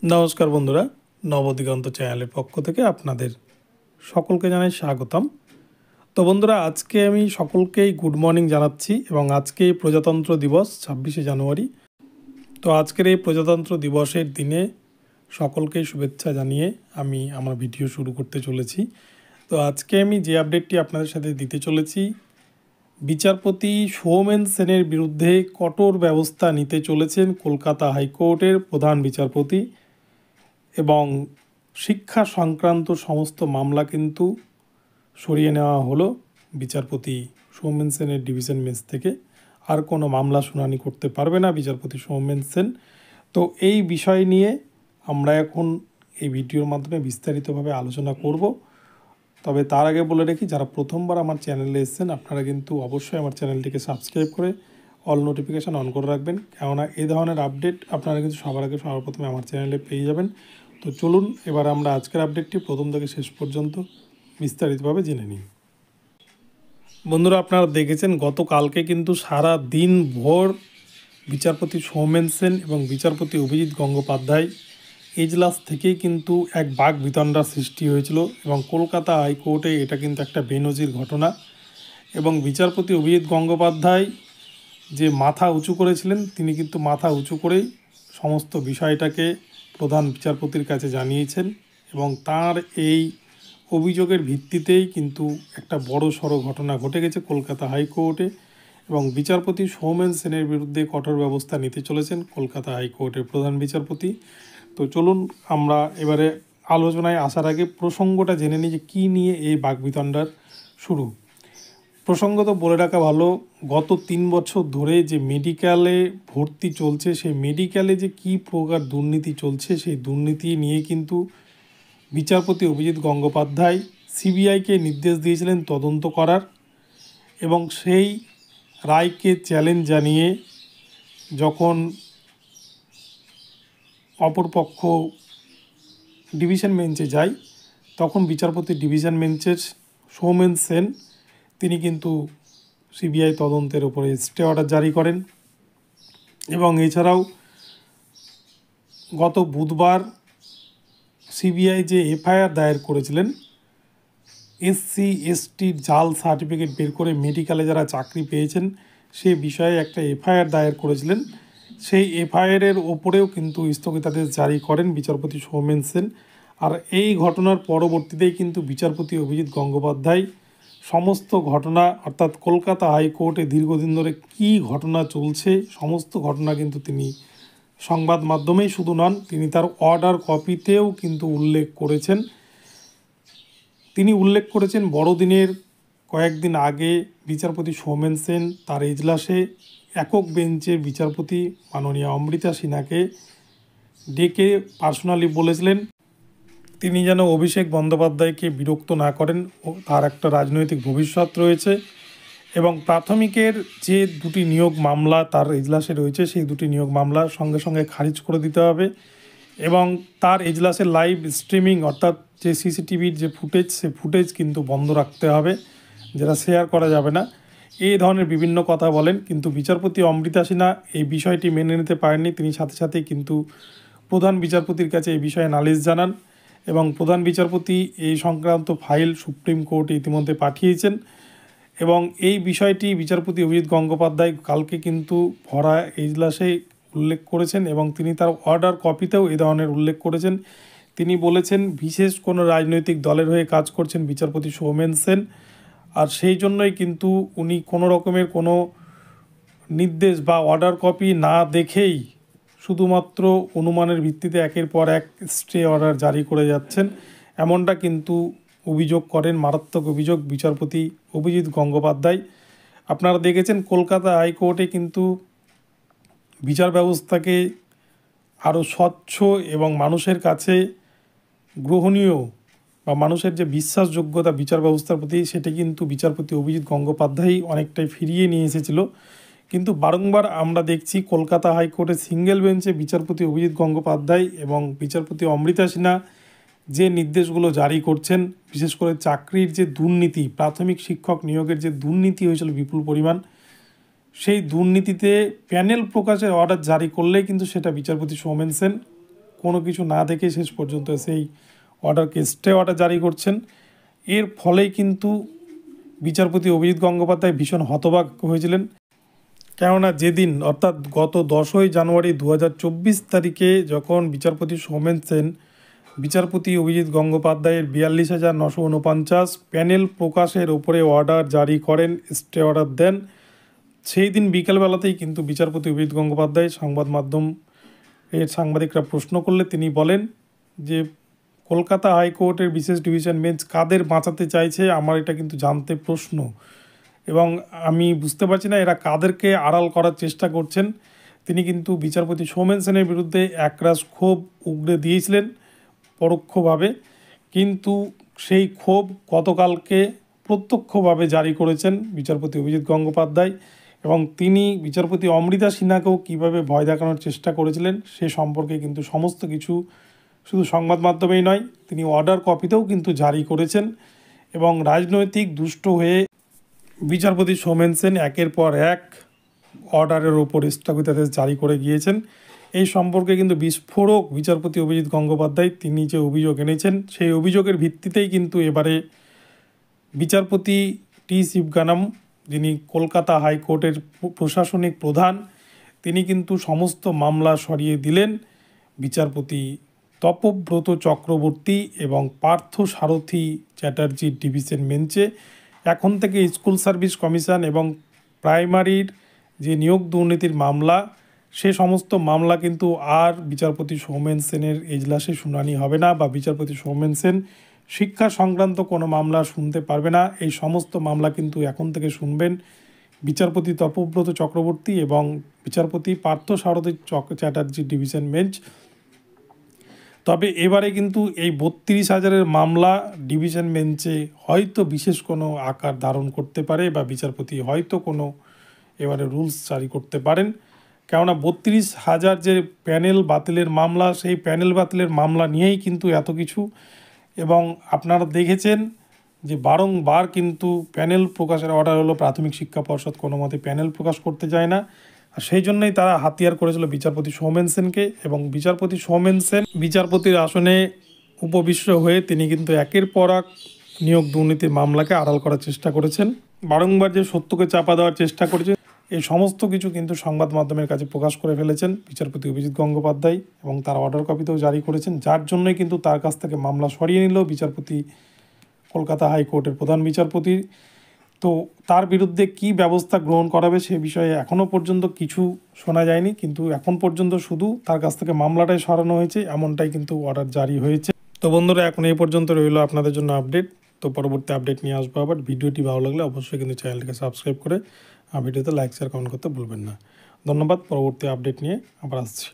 নমস্কার বন্ধুরা, নবদিগন্ত চ্যানেলের পক্ষ থেকে আপনাদের সকলকে জানাই স্বাগতম। তো বন্ধুরা, আজকে আমি সকলকেই গুড মর্নিং জানাচ্ছি এবং আজকে প্রজাতন্ত্র দিবস 26শে জানুয়ারি। তো আজকের এই প্রজাতন্ত্র দিবসের দিনে সকলকেই শুভেচ্ছা জানিয়ে আমি আমার ভিডিও শুরু করতে চলেছি। তো আজকে আমি যে আপডেটটি আপনাদের সাথে দিতে চলেছি, বিচারপতি সৌমেন সেনের বিরুদ্ধে কঠোর ব্যবস্থা নিতে চলেছেন কলকাতা হাইকোর্টের প্রধান বিচারপতি এবং শিক্ষা সংক্রান্ত সমস্ত মামলা কিন্তু সরিয়ে নেওয়া হলো বিচারপতি সৌমেন সেনের ডিভিশন বেঞ্চ থেকে। আর কোনো মামলা শুনানি করতে পারবে না বিচারপতি সৌমেন সেন। তো এই বিষয় নিয়ে আমরা এখন এই ভিডিওর মাধ্যমে বিস্তারিতভাবে আলোচনা করব। তবে তার আগে বলে রাখি, যারা প্রথমবার আমার চ্যানেলে এসেছেন আপনারা কিন্তু অবশ্যই আমার চ্যানেলটিকে সাবস্ক্রাইব করে অল নোটিফিকেশান অন করে রাখবেন, কেননা এই ধরনের আপডেট আপনারা কিন্তু সবার আগে সবার প্রথমে আমার চ্যানেলে পেয়ে যাবেন। তো চলুন এবার আমরা আজকের আপডেটটি প্রথম থেকে শেষ পর্যন্ত বিস্তারিতভাবে জেনে নিই। বন্ধুরা, আপনারা দেখেছেন গতকালকে কিন্তু সারা দিন ভোর বিচারপতি সৌমেন সেন এবং বিচারপতি অভিজিৎ গঙ্গোপাধ্যায় এজলাস থেকেই কিন্তু এক বাক বিতণ্ডার সৃষ্টি হয়েছিল এবং কলকাতা হাইকোর্টে এটা কিন্তু একটা বেনজির ঘটনা। এবং বিচারপতি অভিজিৎ গঙ্গোপাধ্যায় যে মাথা উঁচু করেছিলেন, তিনি কিন্তু মাথা উঁচু করেই সমস্ত বিষয়টাকে প্রধান বিচারপতির কাছে জানিয়েছেন এবং তার এই অভিযোগের ভিত্তিতেই কিন্তু একটা বড় সড়ো ঘটনা ঘটে গেছে কলকাতা হাইকোর্টে এবং বিচারপতি সৌমেন সেনের বিরুদ্ধে কঠোর ব্যবস্থা নিতে চলেছেন কলকাতা হাইকোর্টের প্রধান বিচারপতি। তো চলুন আমরা এবারে আলোচনায় আসার আগে প্রসঙ্গটা জেনে নিই যে কী নিয়ে এই বাকবিতণ্ডার শুরু। প্রসঙ্গত বলে রাখা ভালো, গত 3 বছর ধরে যে মেডিকেলে ভর্তি চলছে, সেই মেডিকেলে যে কী প্রকার দুর্নীতি চলছে সেই দুর্নীতি নিয়ে কিন্তু বিচারপতি অভিজিৎ গঙ্গোপাধ্যায় সিবিআইকে নির্দেশ দিয়েছিলেন তদন্ত করার এবং সেই রায়কে চ্যালেঞ্জ জানিয়ে যখন অপরপক্ষ ডিভিশন বেঞ্চে যায়, তখন বিচারপতি ডিভিশন বেঞ্চের সৌমেন সেন তিনি কিন্তু সিবিআই তদন্তের উপরে স্টে অর্ডার জারি করেন এবং এছাড়াও গত বুধবার সিবিআই যে এফআইআর দায়ের করেছিলেন এসসি এসটির জাল সার্টিফিকেট বের করে মেডিকেলে যারা চাকরি পেয়েছেন সে বিষয়ে একটা এফআইআর দায়ের করেছিলেন, সেই এফআইআরের ওপরেও কিন্তু স্থগিতাদেশ জারি করেন বিচারপতি সৌমেন সেন। আর এই ঘটনার পরবর্তীতেই কিন্তু বিচারপতি অভিজিৎ গঙ্গোপাধ্যায় সমস্ত ঘটনা, অর্থাৎ কলকাতা হাইকোর্টে দীর্ঘদিন ধরে কী ঘটনা চলছে সমস্ত ঘটনা কিন্তু তিনি সংবাদ মাধ্যমেই শুধু নন, তিনি তার অর্ডার কপিতেও কিন্তু উল্লেখ করেছেন। তিনি উল্লেখ করেছেন বড়দিনের কয়েকদিন আগে বিচারপতি সৌমেন সেন তার এজলাসে একক বেঞ্চের বিচারপতি মাননীয় অমৃতা সিনহাকে ডেকে পার্সোনালি বলেছিলেন তিনি যেন অভিষেক বন্দ্যোপাধ্যায়কে বিরক্ত না করেন, তার একটা রাজনৈতিক ভবিষ্যৎ রয়েছে এবং প্রাথমিকের যে 2টি নিয়োগ মামলা তার এজলাসে রয়েছে সেই 2টি নিয়োগ মামলা সঙ্গে সঙ্গে খারিজ করে দিতে হবে এবং তার এজলাসের লাইভ স্ট্রিমিং অর্থাৎ যে সিসিটিভির যে ফুটেজ সে ফুটেজ কিন্তু বন্ধ রাখতে হবে, যেটা শেয়ার করা যাবে না। এই ধরনের বিভিন্ন কথা বলেন, কিন্তু বিচারপতি অমৃতা সিনহা এই বিষয়টি মেনে নিতে পারেননি। তিনি সাথে সাথে কিন্তু প্রধান বিচারপতির কাছে এই বিষয়ে নালিশ জানান এবং প্রধান বিচারপতি এই সংক্রান্ত ফাইল সুপ্রিম কোর্টে ইতিমধ্যে পাঠিয়েছেন এবং এই বিষয়টি বিচারপতি অভিজিৎ গঙ্গোপাধ্যায় কালকে কিন্তু ভরা এজলাসে উল্লেখ করেছেন এবং তিনি তার অর্ডার কপিতেও এই ধরনের উল্লেখ করেছেন। তিনি বলেছেন বিশেষ কোনো রাজনৈতিক দলের হয়ে কাজ করছেন বিচারপতি সৌমেন সেন, আর সেই জন্যই কিন্তু উনি কোনো রকমের কোনো নির্দেশ বা অর্ডার কপি না দেখেই শুধুমাত্র অনুমানের ভিত্তিতে একের পর এক স্টে অর্ডার জারি করে যাচ্ছেন, এমনটা কিন্তু অভিযোগ করেন, মারাত্মক অভিযোগ বিচারপতি অভিজিৎ গঙ্গোপাধ্যায়। আপনারা দেখেছেন কলকাতা হাইকোর্টে কিন্তু বিচার ব্যবস্থাকে আরও স্বচ্ছ এবং মানুষের কাছে গ্রহণীয় বা মানুষের যে বিশ্বাসযোগ্যতা বিচার ব্যবস্থার প্রতি সেটি কিন্তু বিচারপতি অভিজিৎ গঙ্গোপাধ্যায় অনেকটাই ফিরিয়ে নিয়ে এসেছিল। কিন্তু বারংবার আমরা দেখছি কলকাতা হাইকোর্টের সিঙ্গেল বেঞ্চে বিচারপতি অভিজিৎ গঙ্গোপাধ্যায় এবং বিচারপতি অমৃতা সিনহা যে নির্দেশগুলো জারি করছেন, বিশেষ করে চাকরির যে দুর্নীতি, প্রাথমিক শিক্ষক নিয়োগের যে দুর্নীতি হয়েছিল বিপুল পরিমাণ, সেই দুর্নীতিতে প্যানেল প্রকাশের অর্ডার জারি করলেই কিন্তু সেটা বিচারপতি সৌমেন সেন কোনো কিছু না দেখে শেষ পর্যন্ত সেই অর্ডারকে স্টে অর্ডার জারি করছেন। এর ফলেই কিন্তু বিচারপতি অভিজিৎ গঙ্গোপাধ্যায় ভীষণ হতবাক হয়েছিলেন। কেননা যেদিন অর্থাৎ গত 10ই জানুয়ারি 2024 তারিখে যখন বিচারপতি সৌমেন সেন বিচারপতি অভিজিৎ গঙ্গোপাধ্যায়ের 42,949 প্যানেল প্রকাশের ওপরে অর্ডার জারি করেন, স্টে অর্ডার দেন, সেই দিন বিকেলবেলাতেই কিন্তু বিচারপতি অভিজিৎ গঙ্গোপাধ্যায় সাংবাদিকরা প্রশ্ন করলে তিনি বলেন যে কলকাতা হাইকোর্টের বিশেষ ডিভিশন বেঞ্চ কাদের বাঁচাতে চাইছে আমার এটা কিন্তু জানতে প্রশ্ন, এবং আমি বুঝতে পারছি না এরা কাদেরকে আড়াল করার চেষ্টা করছেন। তিনি কিন্তু বিচারপতি সৌমেন সেনের বিরুদ্ধে একরাশ ক্ষোভ উগরে দিয়েছিলেন পরোক্ষভাবে, কিন্তু সেই ক্ষোভ গতকালকে প্রত্যক্ষভাবে জারি করেছেন বিচারপতি অভিজিৎ গঙ্গোপাধ্যায়, এবং তিনি বিচারপতি অমৃতা সিনহাকেও কীভাবে ভয় দেখানোর চেষ্টা করেছিলেন সে সম্পর্কে কিন্তু সমস্ত কিছু শুধু সংবাদ মাধ্যমেই নয়, তিনি অর্ডার কপিতেও কিন্তু জারি করেছেন। এবং রাজনৈতিক দুষ্ট হয়ে বিচারপতি সৌমেন সেন একের পর এক অর্ডারের ওপর স্থগিতাদেশ জারি করে গিয়েছেন। এই সম্পর্কে কিন্তু বিস্ফোরক বিচারপতি অভিজিৎ গঙ্গোপাধ্যায় তিনি যে অভিযোগ এনেছেন সেই অভিযোগের ভিত্তিতেই কিন্তু এবারে বিচারপতি টি শিবগানম, যিনি কলকাতা হাইকোর্টের প্রশাসনিক প্রধান, তিনি কিন্তু সমস্ত মামলা সরিয়ে দিলেন বিচারপতি তপব্রত চক্রবর্তী এবং পার্থ সারথী চ্যাটার্জির ডিভিশন বেঞ্চে। এখন থেকে স্কুল সার্ভিস কমিশন এবং প্রাইমারির যে নিয়োগ দুর্নীতির মামলা সে সমস্ত মামলা কিন্তু আর বিচারপতি সৌমেন সেনের এজলাসে শুনানি হবে না, বা বিচারপতি সৌমেন সেন শিক্ষা সংক্রান্ত কোনো মামলা শুনতে পারবে না। এই সমস্ত মামলা কিন্তু এখন থেকে শুনবেন বিচারপতি তপব্রত চক্রবর্তী এবং বিচারপতি পার্থ সারথী চ্যাটার্জির ডিভিশন বেঞ্চ। তবে এবারে কিন্তু এই 32,000-এর মামলা ডিভিশন বেঞ্চে হয়তো বিশেষ কোনো আকার ধারণ করতে পারে, বা বিচারপতি হয়তো কোনো এবারে রুলস জারি করতে পারেন। কেননা 32,000 যে প্যানেল বাতিলের মামলা, সেই প্যানেল বাতিলের মামলা নিয়েই কিন্তু এত কিছু। এবং আপনারা দেখেছেন যে বারংবার কিন্তু প্যানেল প্রকাশের অর্ডার হলো, প্রাথমিক শিক্ষা পর্ষদ কোনো মতে প্যানেল প্রকাশ করতে চায় না, আর সেই জন্যই তারা হাতিয়ার করেছিল বিচারপতি সৌমেন সেনকে। এবং বিচারপতি সৌমেন সেন বিচারপতির আসনে উপবিষ্ট হয়ে তিনি কিন্তু একের পর এক নিয়োগ দুর্নীতির মামলাকে আড়াল করার চেষ্টা করেছেন, বারংবার যে সত্যকে চাপা দেওয়ার চেষ্টা করেছেন, এই সমস্ত কিছু কিন্তু সংবাদ মাধ্যমের কাছে প্রকাশ করে ফেলেছেন বিচারপতি অভিজিৎ গঙ্গোপাধ্যায়, এবং তার অর্ডার কপিতেও জারি করেছেন, যার জন্যই কিন্তু তার কাছ থেকে মামলা সরিয়ে নিল বিচারপতি কলকাতা হাইকোর্টের প্রধান বিচারপতি। তো তার বিরুদ্ধে কি ব্যবস্থা গ্রহণ করাবে সে বিষয়ে এখনও পর্যন্ত কিছু শোনা যায়নি, কিন্তু এখন পর্যন্ত শুধু তার কাছ থেকে মামলাটাই সরানো হয়েছে এমনটাই কিন্তু অর্ডার জারি হয়েছে। তো বন্ধুরা, এখন এই পর্যন্ত রইল আপনাদের জন্য আপডেট। তো পরবর্তী আপডেট নিয়ে আসবো আবার। ভিডিওটি ভালো লাগলে অবশ্যই কিন্তু চ্যানেলটিকে সাবস্ক্রাইব করে ভিডিওতে লাইক শেয়ার কমেন্ট করতে ভুলবেন না। ধন্যবাদ। পরবর্তী আপডেট নিয়ে আবার আসছি।